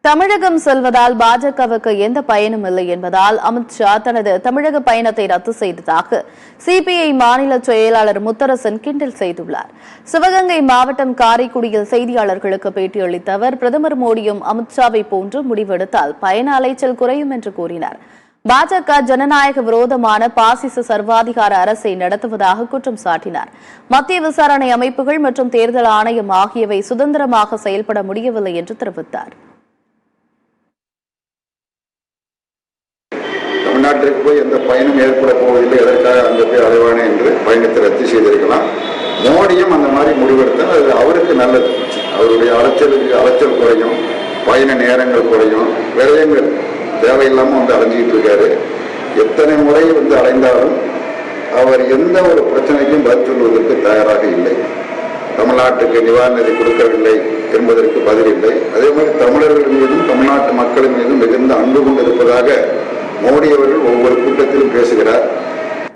தமிழகம் செல்வதால் பாஜகவுக்கு எந்த பயனும் இல்லை என்பதால் அமித்ஷா தனது தமிழக பயணத்தை ரத்து செய்ததாக சிபிஐ மாநில செயலாளர் முத்தரசன் கிண்டல் செய்துள்ளார். சிவகங்கை மாவட்டம் காரைக்குடியில் செய்தியாளர்களுக்கு பேட்டியளித்த அவர், பிரதமர் மோடியும் அமித்ஷாவை போன்று முடிவெடுத்தால் பயண அலைச்சல் குறையும் என்று கூறினார். பாஜக ஜனநாயக விரோதமான பாசிச சர்வாதிகார அரசை நடத்துவதாக குற்றம் சாட்டினார். மத்திய விசாரணை அமைப்புகள் மற்றும் தேர்தல் ஆணையம் ஆகியவை சுதந்திரமாக செயல்பட முடியவில்லை என்று தெரிவித்தார். தமிழ்நாட்டிற்கு போய் எந்த பயனும் ஏற்பட போவதில்லை, எதற்காக அங்கே போய் அலைவானே என்று பயணத்தை ரத்து செய்திருக்கலாம். மோடியும் அந்த மாதிரி முடிவெடுத்தால் அது அவருக்கு நல்லது. அவருடைய அலைச்சல் குறையும், பயண நேரங்கள் குறையும், விரயங்கள் தேவையில்லாமல் அலைஞ்சிக்கிட்டு இருக்காரு. எத்தனை முறை அலைந்தாலும் அவர் எந்த ஒரு பிரச்சனைக்கும் பதில் சொல்வதற்கு தயாராக இல்லை. தமிழ்நாட்டுக்கு நிவாரணத்தை கொடுக்கவில்லை என்பதற்கு பதில் இல்லை. அதே மாதிரி தமிழர்கள் மீதும் தமிழ்நாட்டு மக்களின் மீதும் மிகுந்த அன்பு கொண்டிருப்பதாக மோடி அவர்கள் ஒவ்வொரு கூட்டத்திலும் பேசுகிறார்.